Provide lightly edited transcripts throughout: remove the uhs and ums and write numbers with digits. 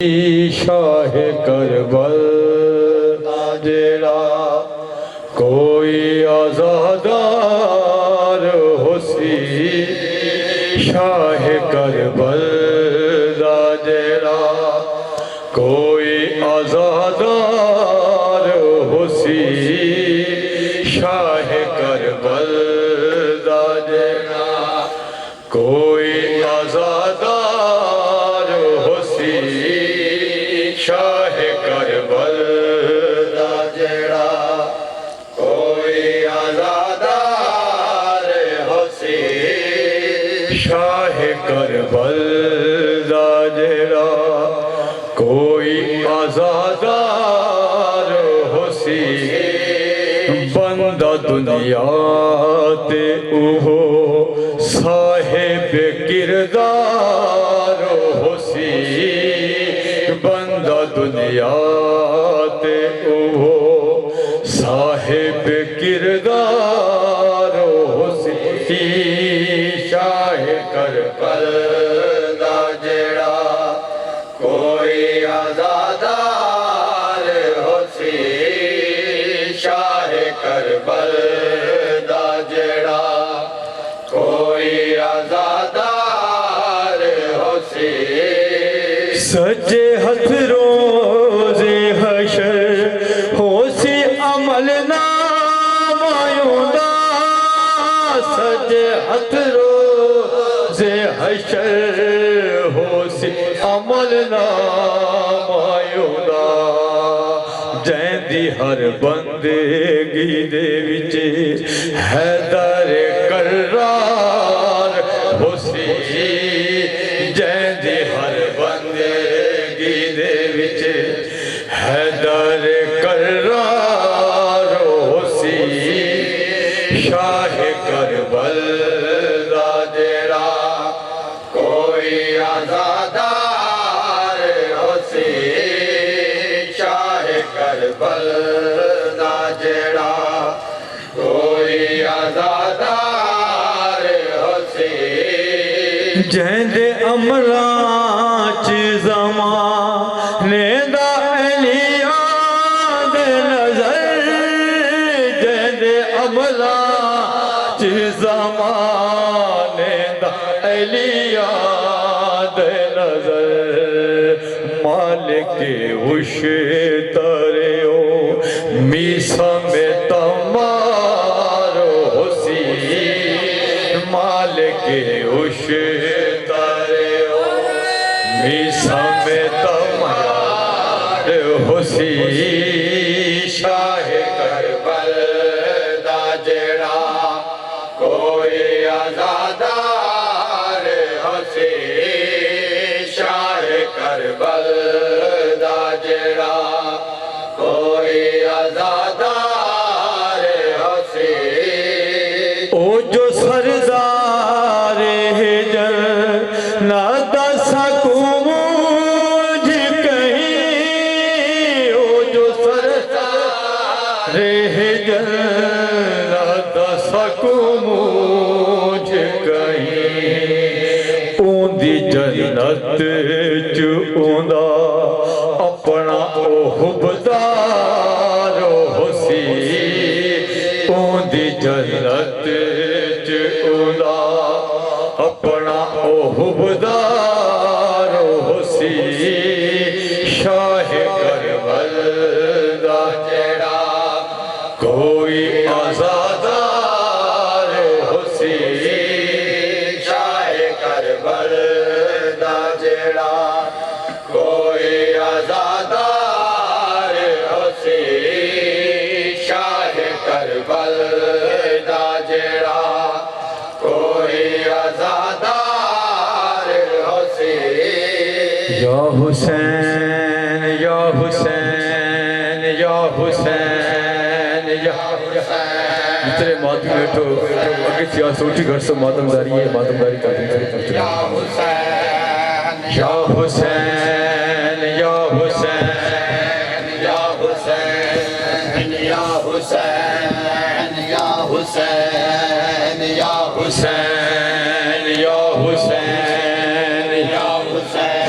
शाह करबल जेड़ा कोई आज़ादार होसी शाह करबल जेड़ा कोई आज़ादार होसी शाह करबल जेड़ा कोई आज़ादार होसी शाह करबल जेड़ा कोई आज़ादार होसी शाह करबल जेड़ा कोई आज़ादार होसी बंदा दुनिया ते उहो साहिब किरदार होसी बंदा दुनिया ते उहो साहिब किरदार होसी शाह करबल जेड़ा कोई आज़ादार होसी शाह करबल जेड़ा कोई आज़ादार होसी सच्चे हथ रोज़े हशर होसी अमल नामायुंदा सच्चे हथ रोज़े हशर होसी अमल नामायुंदा जैंदी हर बंदेगी दे विच हैदर करार होसी जैंदी हर बंदेगी दे विच हैदर करार होसी शाह करबल जेड़ा कोई आज़ादार होसी शाह करबल जेड़ा कोई आज़ादार होसी जैंदे अमलां च ज़माने दा अलिया दे नज़र जैंदे अमलां च ज़माने दा अलिया दे नज़र मालिक उश तरे ओ मीसा में तमार होसी मालिक उश तरे ओ मीसा में तमार होसी शाह करबल जेड़ा कोई आज़ादार होसी शाह करबल जेड़ा कोई आज़ादार होसी ओ जो सरदार है ना सकूं कहीं ओ जो सरदार है ना सकूं कहीं ऊंदी जन्नत च ऊंदा अपना हुबदार होसी ऊंदी जन्नत च ऊंदा अपना हुबदार होसी शाह करबल जेड़ा कोई आज़ादार होसी शाह करबल जेड़ा कोई आज़ादार होसी शाह करबल जेड़ा कोई आज़ादार होसी या हुसैन या हुसैन या हुसैन या जितने मातम बैठो आगे सिया सोची घर से मातमदारी है मातमदारी करते या हुसैन या हुसैन या हुसैन या हुसैन या हुसैन या हुसैन या हुसैन या हुसैन या हुसैन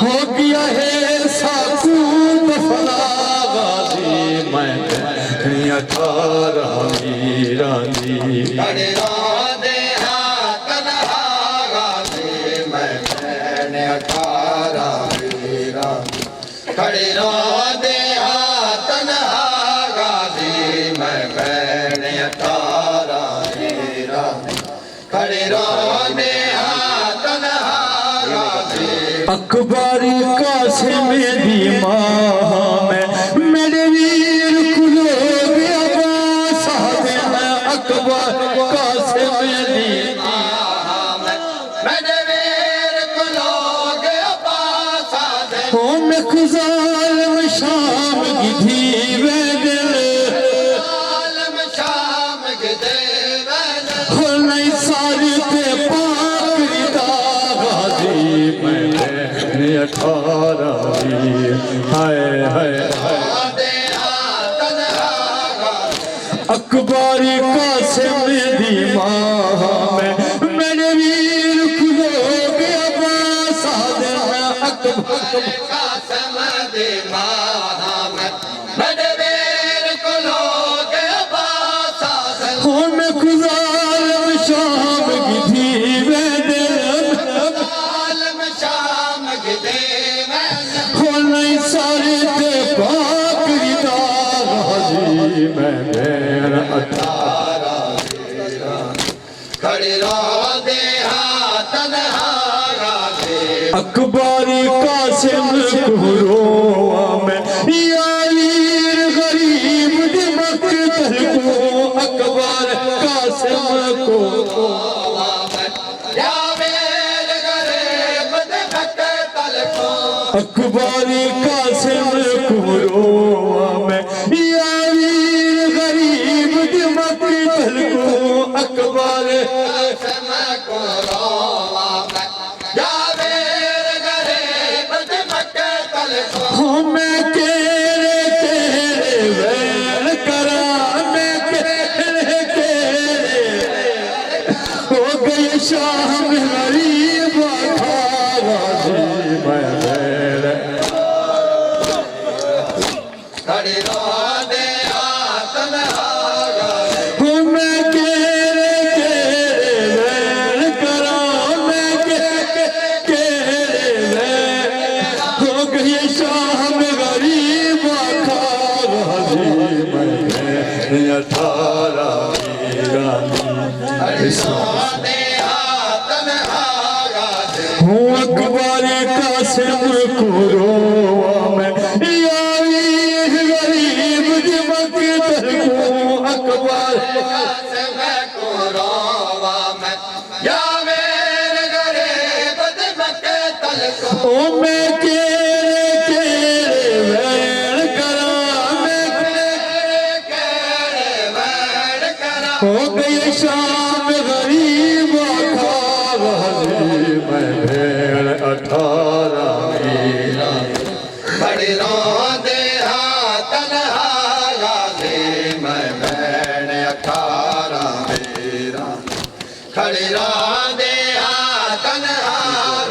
हो गया है साकूत फला गाजी मैं 18 मीरा दी खड़ी रोंदे हाँ तन्हा गाजी मैं भैन 18 मीरा खड़ी रोंदे हाँ तन्हा गाजी मैं भैन 18 मीरा खड़ी रोंदे हाँ तन्हा गाजी अकबरी कासिम दी मां में मेरे वीर कुलो गया सादे अकबर कासिम दी मेरे वीर कुलो गया सादे हो मैं खुजालम शाम की थी वे दिल आलम शाम के देवन हो नहीं सारी ते पाकरी दा गाजी मैं 18 हाय हाय रोंदे हाँ तन्हा गाजी अकबरी कासिम दी मां में मेरे वीर खुलो गया सादे अकबर कासम दे मोहम्मद मेरे वीर कुलो गया सादे हो मैं खुजालम शाम की थी वे दिल आलम शाम के देवन हो नहीं सारे ते पाकरी दा गाजी मैं 18 खड़ी रोंदे हाँ तन्हा गाजी अकबरी कासिम कुरो में यार गरीब दिमक तल को अकबर कासिम को या मेरे गरीब दिमक तल को अकबरी कासिम कुरो में यार गरीब दिमक तल को अकबर कासम को रोवामत या मेरे गरीब दिमक तल को हो मैं केरे वैन करा मैं केरे हो गई शाम गरीब गाजी मैं खड़ी रोंदे हाँ तन्हा गाजी हो मैं केरे वैन करा मैं केरे हो गई शाम गरीब गाजी मैं 18 रोंदे हाँ तन्हा गाजी हूँ अकबरी कासिम कुरो में यार गरीब दिमक तल को अकबर कासम को रोवामत या मेरे गरीब दिमक तल को ओ मैं केरे वैन करा मैं केरे वैन करा हो गई शाम गरीब गाजी मैं 18 बड़ी रोंदे हाँ तन्हा गाजी मैं भैन 18 मीरा खड़ी रोंदे हाँ तन्हा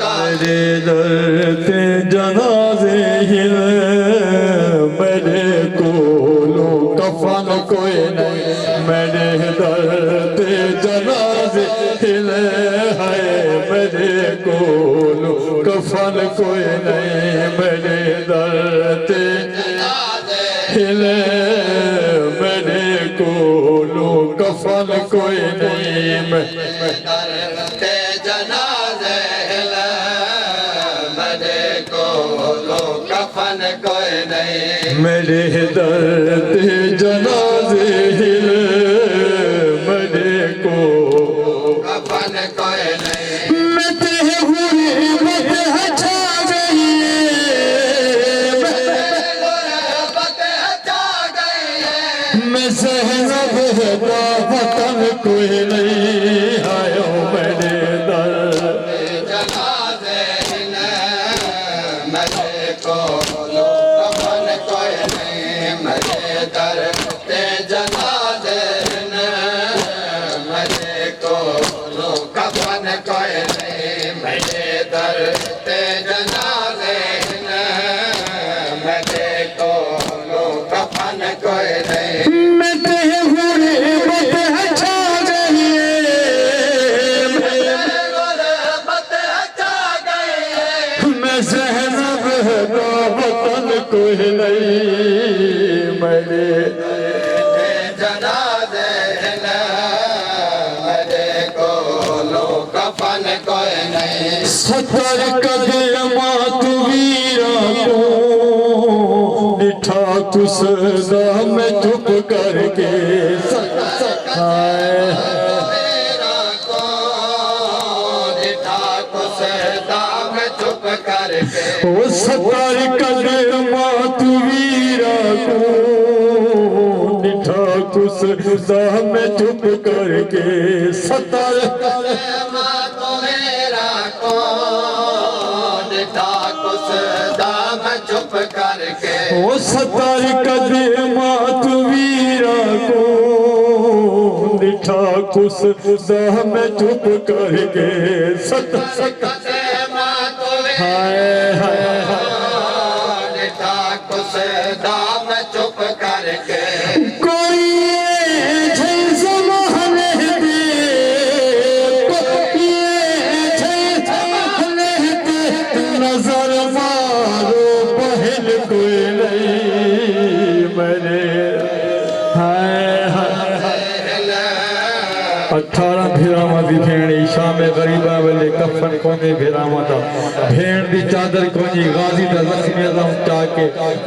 गाजी मेरे दर ते जनाजे हिल मेरे कोलो कफन कोई नहीं मेरे दर ते जनाजे हिल है मेरे कोलो कफन कोई नहीं मेरे दर ते हिल मेरे कोलो कफन कोई नहीं दरते जनाजे हिला मदे को लो कफन कोई नहीं मेरे दर्द जनाजे हिल मेरे को कफन कोई नहीं मैं तेरे हुए मत हटा गई गुरबत हटा गई है मैं सहनब का वतन कोई नहीं आयो मेरे दर्द जनाजे हिला मदे को लो कफन कोई नहीं मदे दरते जनाजे हिला मदे को लो कफन कोई नहीं मदे दरते जनाजे कोई नहीं मेरे जनाजे मेरे को लो कफन कोई नहीं। सतर कदमा तू वीरा को निठा कुसदा में चुप करके ओ सतर कदमा तू वीरा को निठा कुसदा में चुप करके सतर कदमा तू वीरा को निठा कुसदा में चुप करके। ओ सतर कदमा तू वीरा को निठा कुसदा में चुप करके सतर कदमा तू हाय हाय निठा कुसदा में चुप करके। कोई नजर मारो बहन कोई नहीं मेरे हाय हाय 18 भिरामा दी भेण ईशा में गरीबा वेले कफन कोने भिरामा दा भेण दी चादर कोनी गाजी दा जख्मी दा उठा के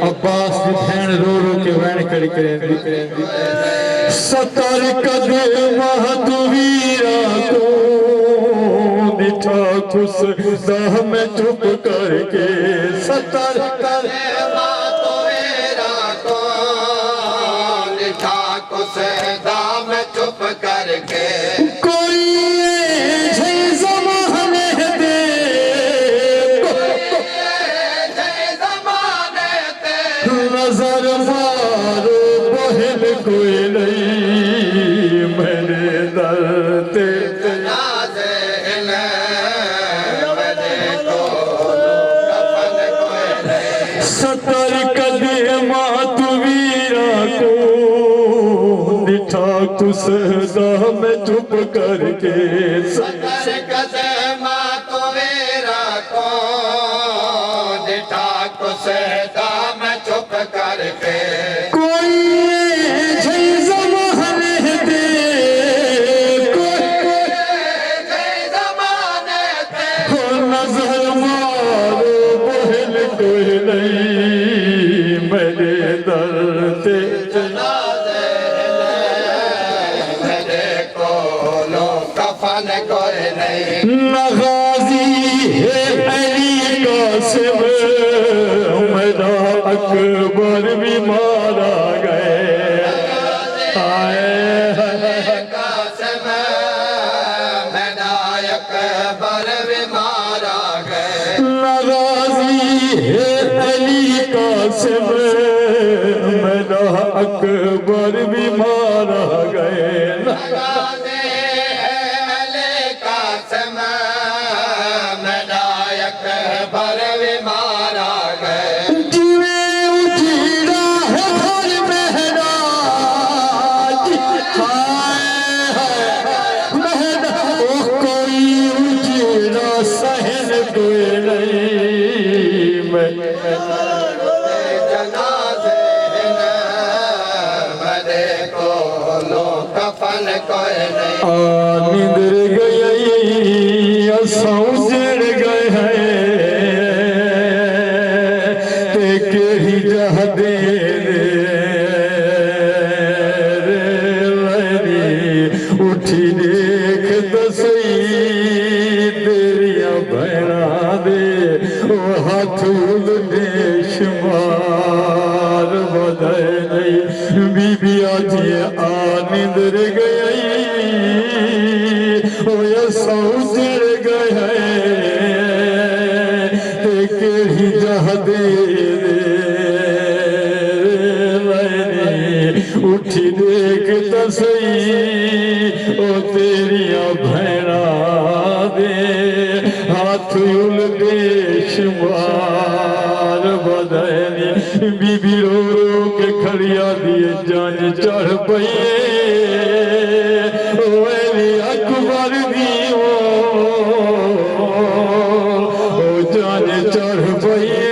अब्बास दी भेण रो रो के वैण करी करेंदी सतर कदमा तू वीरा को निठा कुसदा में चुप करके सतर कदमा तू वीरा को निठा कुसदा में चुप करके। कोई ज़माने दे ज़माने ते नजर मारो बहन कोई नहीं मेरे दर ते जनाजे मेरे को कफन कोई नहीं। सतर कदमा तू वीरा को निठा कुसदा में चुप करके सतर कदमा तू वीरा को निठा कुसदा में चुप करके। कोई ज़माने दे ज़माने ते हो नजर मारो बहन कोई नहीं मेरे दर ते जनाजे मेरे को लो कफन कोई नहीं। नगाजी है अली कासिम मेरा अकबर भी मारा गए कासिम मेरा अकबर भी मारा गए। नगाजी है अली कासिम मेरा अकबर भी मारा गए लगाने अले कासिम मेरा अकबर भी मारा गए। जिवे उजीड़ा है घर महराज हाय हाय महराज ओ कोई उजीड़ा सहन कोई नहीं मैं जनाजे मेरे को लो कफन कोई नहीं। निंदर गई सौजड़ गए ते केही जह दे उठी देख दसई तेरिया भैरा दे ओ हाथ शुमार बधाई नहीं बीबी आजी आ निंदर गई ओ ये सौजड़ गए ते केही जह दे उठी देख तसई ओ तेरिया भैरा दे हाथ उल शुमार बधाई बीबी रो रो के खड़िया दिए जान चढ़ पइए ओ अली अकबर दी ओ जान चढ़ पइए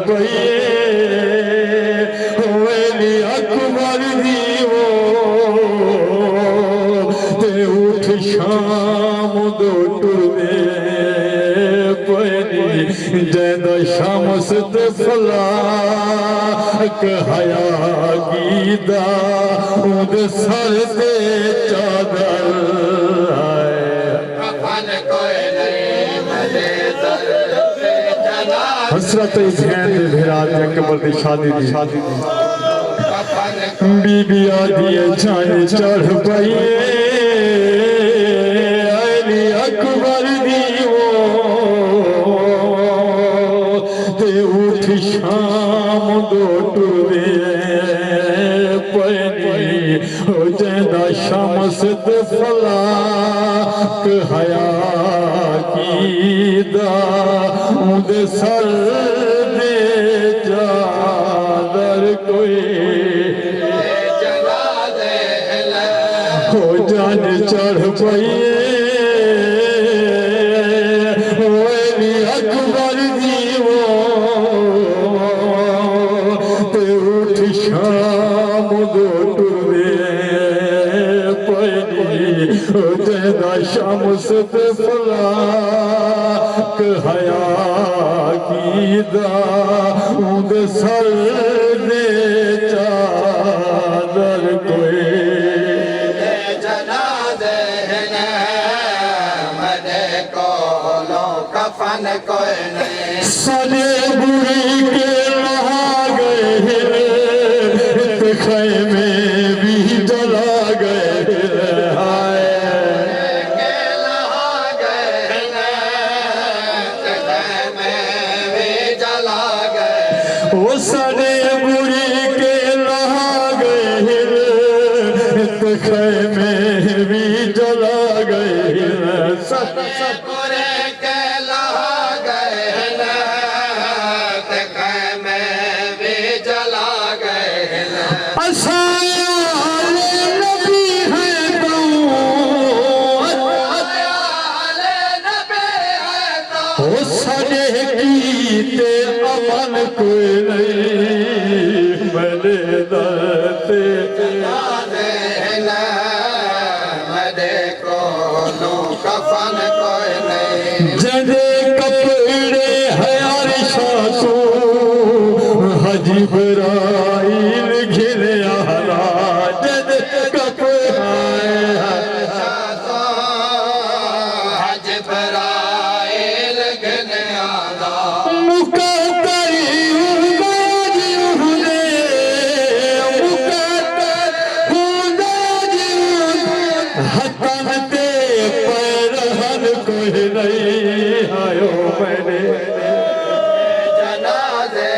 पइए वेली अकबर दीवो ते उठ शाम दो टुरे पइनी जैद शमस ते फलाक हया गीदा उद सर ते चादर कफन कोई नहीं मरे दर पे जना हसरत भेण दे भेरात अकबर दी शादी दी कफन बीबी आदि जान चढ़ पइए अली अकबर दीवो ते उठ शाम दो टुरे पइनी हो जैदा शमस ते फलाक हया कीदा उद सर दे चादर कोई जना दे हो जान चढ़ पइए वेली अकबर दीवो ते उठ शाम दो टुरे पइनी हो जैदा शमस ते फलाक हया कीदा उद सर दे चादर कोई जना दे मरे कोलो कफन कोई नहीं सने बुरी के नहा गए खैमे भी जला गए हाय के लहा गए में भी जला गए वो सने बुरी के नहा गए खैमे भी जला गए पूरे के लहा गए में भी जला गए असायाले नबी है तो हो सने कीते अमन कोई नहीं मरे दरते कफन कोई नहीं जदे कपड़े हयार शासू हजी बराइल घिरे आला जदे कपड़े हज बराइल गने आला मुकद्दरी उगाजी हुने मुकद्दर हुदाजी हतन ते परहन कोई नहीं आयो मैंने जनाजे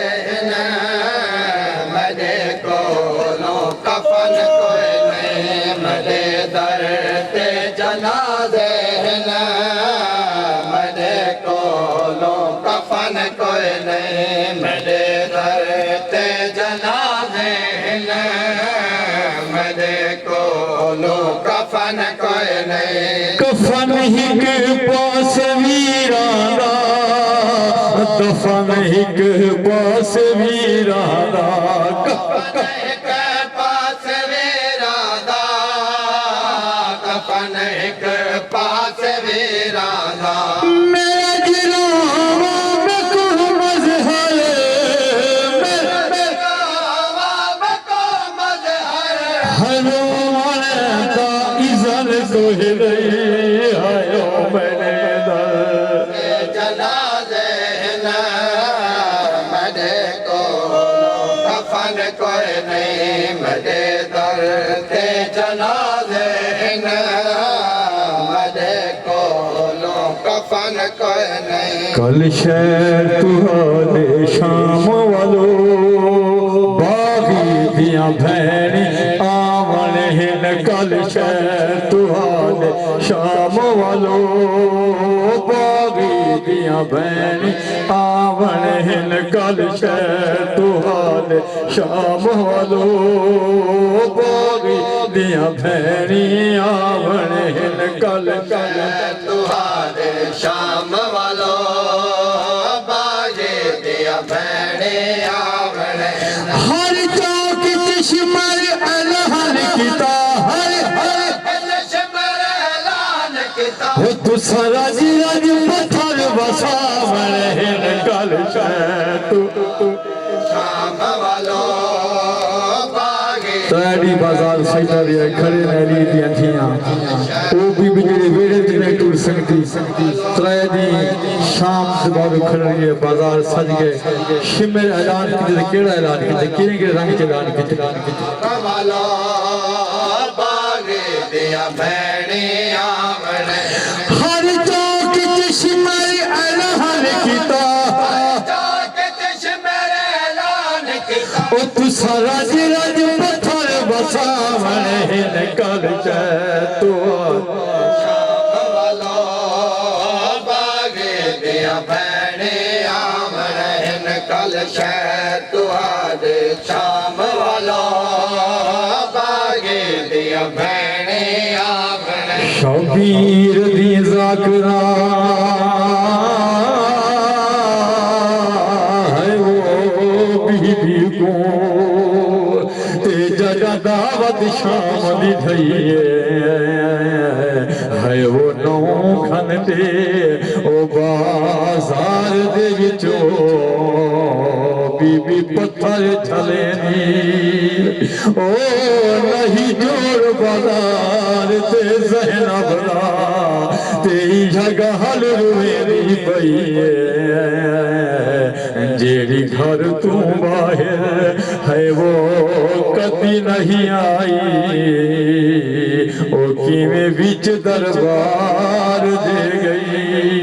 मरे कोलो कफन कोई नहीं मरे दर ते जनाजे मरे कोलो कफन कोई नहीं मरे दर ते जनाजे मरे कोलो कफन कोई नहीं कफन ही के पास वीराना दफन ही के पास वीराना एक पास वीरादा कफन एक पास वीरादा मेरा गिरावा में को मजहर हरो का इज़न तो नहीं आयो मैंने दर जनाजे मरे को कफन कोई नहीं मरे दर ते जनाजे मरे को कफन कोई नहीं कल शहर तुहारे शाम वालो बागी दिया भैनी आवन हिन कल शहर तुहारे शाम वालो बागी दिया भैनी आवन हिन कल शहर तुहारे शाम वालो बागी दिया भैनी आवन हिन कल तुहारे शाम वालो बाजे दिया भैने हो तू सारा जीराज पत्थर बसावन हिन कल तू शाम वालो बागे तैडी बाजार सैदा दिया खड़े नैली दिया थियां ओ भी बिजली वेड़े ते नहीं टूट सकती तैडी शाम से बाद खड़ी है बाजार सज गए शिमर ऐलान किते केड़ा ऐलान किते किने रंग च ऐलान किते वालो बागे दिया भैणे आवण हर चौक च शिमर ऐलान किता ओ तू सारा जीराज पत्थर बसावन हिन कल तू वालो बागे दिया भैणे आवण हिन कल तुहारे शाम वालो बागे दिया भैणे आवण शबीर दी ज़ाकरा है वो बीबी को ते जगा दावत शाम दी धइए है वो नौ खन ते ओ बाजार दे विचो बीबी पत्थर चले नी ओ नहीं जोड़ बाजार ते ज़ैनब दा तेरी जगह हल रुवेरी पई जेड़ी घर तू बाहर है वो कभी नहीं आई ओ किवें विच दरबार दे गई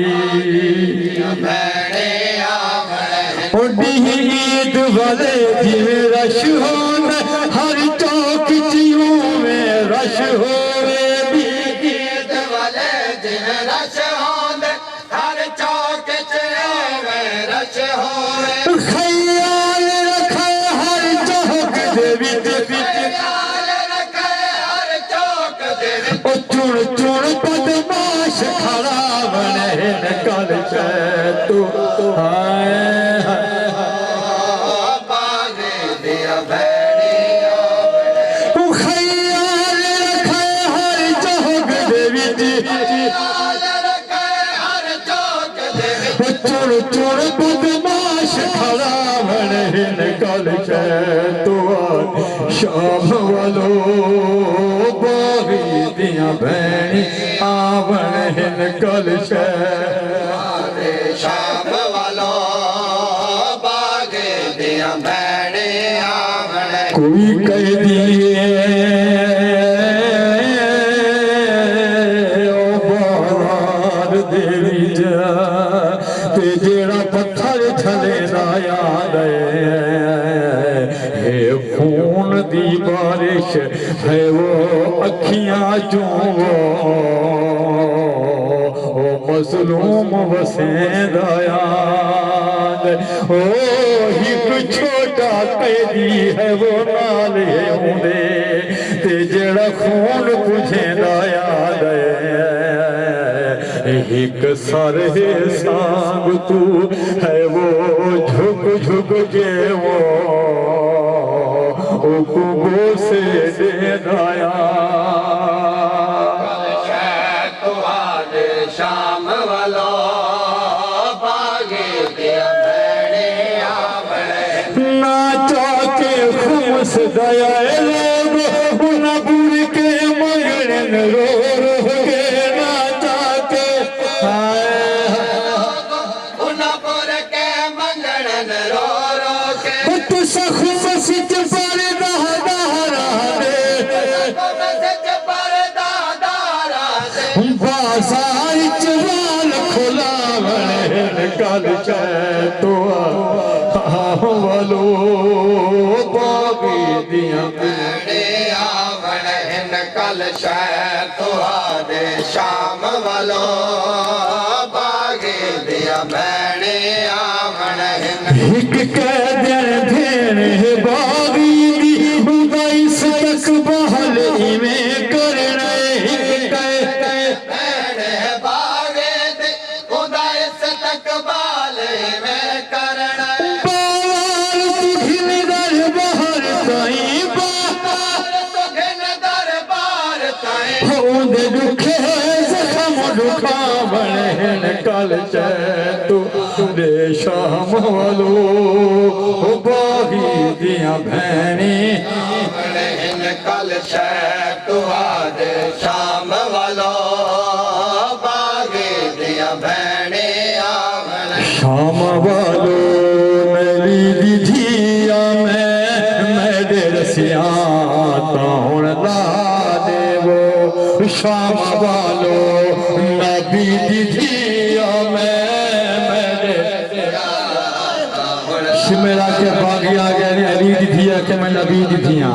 भैणे आवण ईद वाले जिवें रश होंदा हर चौक जियों में रश होवे ईद वाले दिन रश होंदे हर चौक च रश होवे ख्याल रखे हर चौक दे विच ख्याल रखे हर चौक दे ओ चुन चुन बदमाश खड़ा बने कल तू हाय बागे दिया भैणे तू ख्याल रखे हर चौक दे विच ख्याल रखे हर चौक दे ओ चुन चुन बदमाश खड़ा बने कल तू शाम वालो बागी दिया भैणी आवण हिन कल शाम वालो बागे दिया भैणे आवण कोई कह दिए ओ बारार देवी जा ते जेड़ा पत्थर छले ना याद है खून दी बारिश है वो अखियां चों ओ मजलूम वसेंदा याद ओ एक छोटा कैदी है वो नाल होंदे ते जेड़ा खून पुछेंदा याद एक सर है सांग तू है वो झुक झुक के वो कुबो से देनाया तुहारे शाम वालो बागे दिया भैणे आवण ना चाके खुमस दया लोग उन बुर के मगन रो रो के ना चाके उनपुर के मंगणन रो रो के तू सखुम सिच पर दहरा दे सच पर दादारा दे बाजार चवाल खुला कल तो वालो बागी दिया भैणे आवण हिन कल तुहारे शाम वालो बागे दिया भैणे आवण हिन एक कह देन बागी दी उदाई सतक बहल इवें करना एक भैणे बागे दे उदाई तकबाल में करण बाल तुघिन दरबार ताई दरबार ताई होंदे दुखे जखम दुख कल तू दे शाम वालो बागी दिया भैनी कल तू दे शाम वालो बागी दिया भैनी शाम वालो मेरी दिधिया मेरे रसिया ताउन ला देवो शाम वालो नबी दिधिया मेरे शिमला के बागिया गए अली दिधिया के मैं नबी दिधिया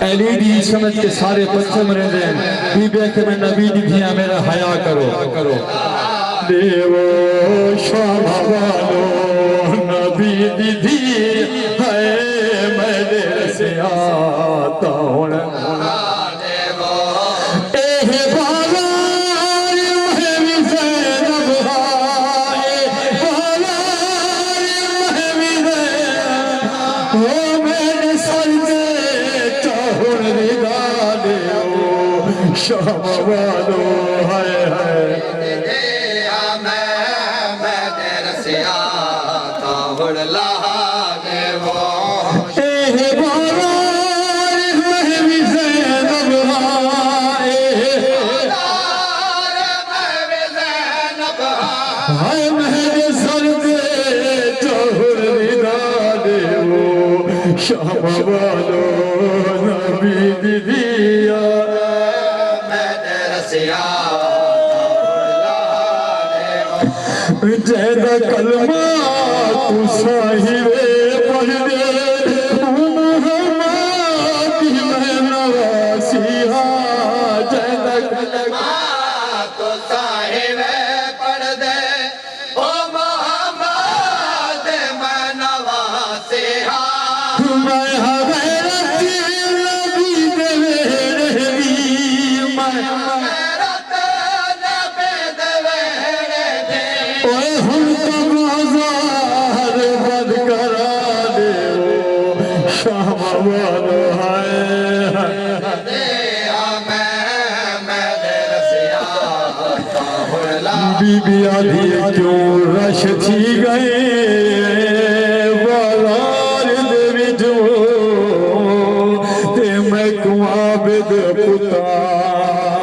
अली दी समझ के सारे पश्चिम रहते हैं बीबे के मैं नबी दिधिया मेरा हया करो देवो शाम वालो नबी दीदी है मेरे से आता हूँ शाम वालो है शाम वालो नबी दिदिया जैदा कलमा तू साहिबे पढ़ दे मुहम्मद मैं नवासिया जैदा कलमा तो साहिबे पढ़ दे ओ मोहम्मद मैं नवासिया मैं हज़रत नबी दे रहवी मैं बीबी आधी क्यों रश थी गए बाजार दे विचो ते मैं कुआबिद पुतार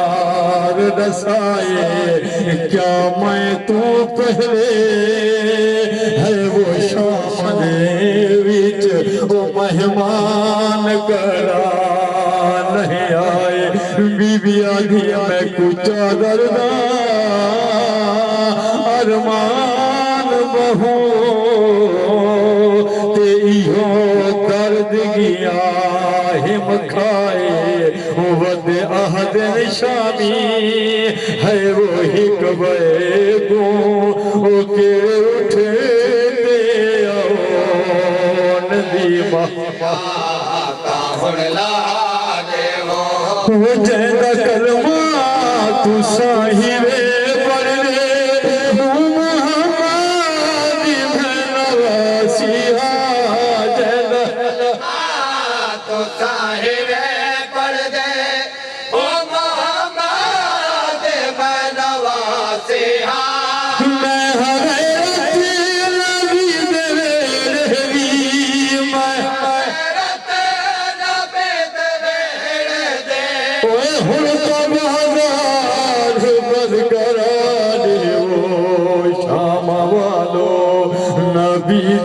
दसाए क्या मैं तू पहले है वो शाम दे विच वो मेहमान करा नहीं आए बीबी आधी मैं कुछ दरदा अरमान बहो ते इहो दर्द गया हिम खाए वद अहद शामी है वो हिक बेगो के उठे ते नदी वो जैदा कलमा तू साहिबे पढ़ दे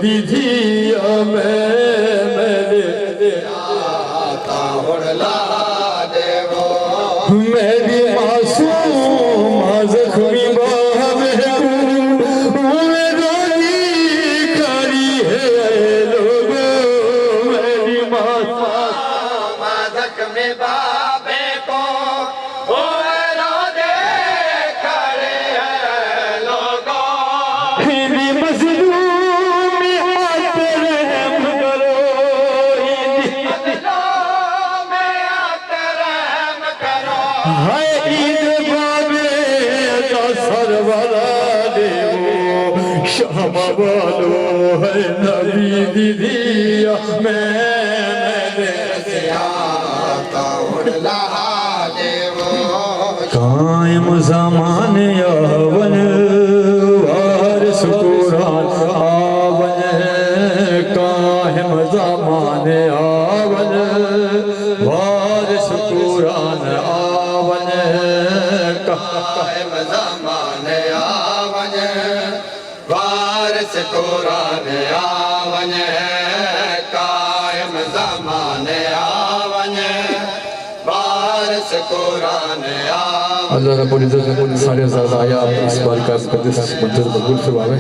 दीजिया मेरी मासूम जख्मी रोनी करी है लोगों मेरी मासूम जख्मी बाबे को रो दे खड़े हैं लोगों मेरी मजलूम आते रहम करो हाय ईद बाबे का सरवरा देवो शाम वालो है नबी दीदिया मैंने कायम ज़माने अव्वल वारिस कुरान आवन कायम ज़माने आवन वारिस कुरान आवन अल्लाह रब्बुल इज्जत ने सारे ज़ादा आया इस बार का मुक़द्दस मंजूर कबूल फरमावे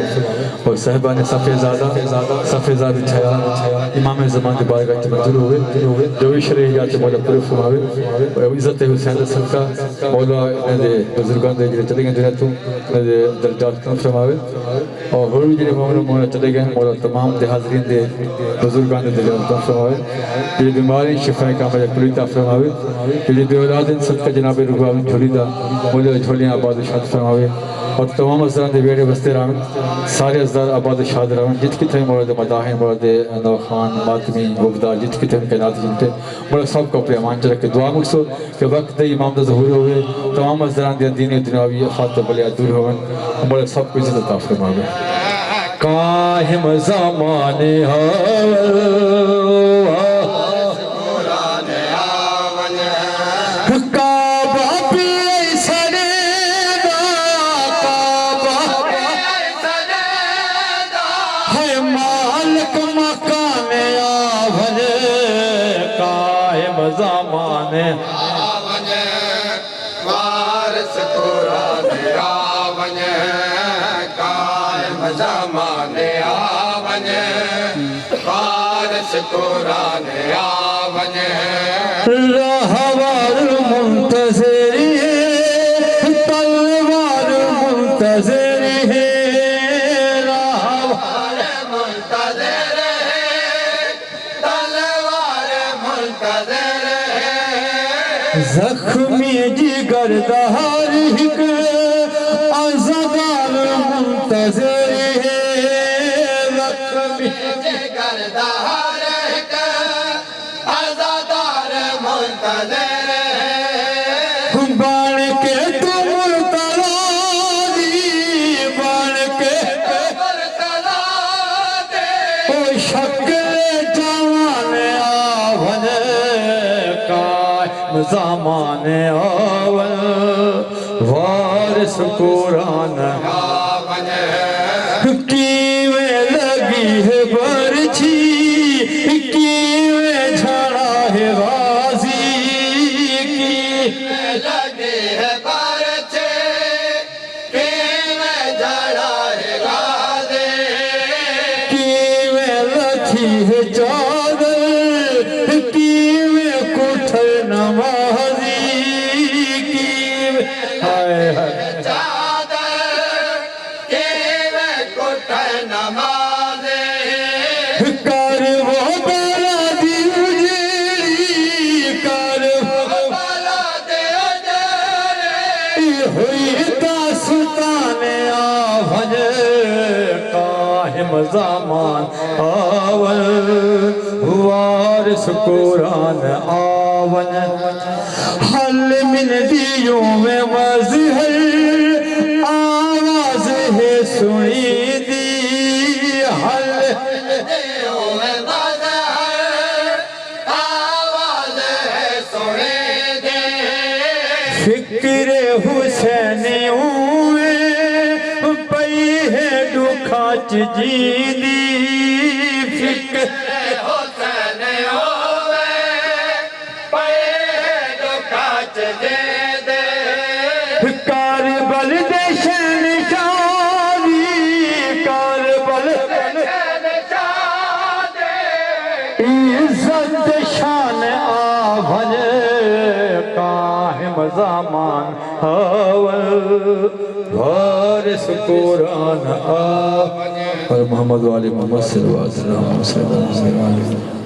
और साहिबान सफ़ेज़ाद छाया इमाम ज़मान के बारगाह में मंजूर हुए जो भी शरीयत मौला पूरे फरमावे और इज्जत हुसैन सदका मौला ने बुजुर्गां दे जो चले गए दुनिया तो ने दर्जात कम फरमावे और होर भी जो मौला चले गए मौला तमाम दे हाज़रीन दे बुजुर्गां दे दर्जात कम फरमावे ये बीमारी शिफा कामिल कुलीता फरमावे ये दे औलाद सदका जनाब रुगवा झोलीदा मौला झोलियां आबाद शाद फरमावे और तमाम अज़रान दे बेड़े बसते रहन सारे अज़दार आबाद शाद रहन जित किथे मौला मदाहिन मौला नौ खान मातमी वफदार जित किथे कायनात जिनते मौला सब को अपने अमान च रखे दुआ मुक्सो कि वक्त इमाम दा ज़हूर होवे तमाम अज़रान दे दीनी दुनियावी फात बलिया दूर होवन मौला सब को इज्जत अता फरमावे काहिम ज़माने ज़माने आवन वारिस कुरान आवन कायम ज़माने आवन वारिस कुरान आवन रहवार मुंतज़िर है तलवार मुंतज़िर है रहवार मुंतज़िर है तलवार मुंतज़िर ज़ख्मी जिगर दहार हिक अज़दार मुंतज़िर है ज़ख्मी जिगर दहार हिक अज़दार मुंतज़िर है बाण के तुम तलादी बाण के मुर्तज़ा दे ओ शक्ल जवान आवन कायम ज़माने आवन वारिस कुरान आवन कीवे लगी है बरछी कीवे झड़ा है गाजी की लगे है परचे के में जड़ा है गाज़े कीवे लथी है चादर कीवे कुठल नमाजी कीवे हाय हाय चादर के में कुठल नमाज़े कर वो बला दी उजेड़ी कर वो बाला दे उजरे हुई दास्तान आवन काहिम ज़मान आवन वारिस कुरान आवन हल मिन दियों में मज़हर आवाज़ है सुनी दी हल दियों में मज़हर आवाज़ है सुने दे फिक्र हुसैनियों में पई है दुखाच जींदी फिक्र हुसैन होवे पे दुखाच दे दे कारबल दे शहनशाही कारबल इज्जत शान आवन काहिम ज़मान आवन वारिस कुरान आवन और मोहम्मद वाले मोहम्मद सल्लल्लाहु अलैहि वसल्लम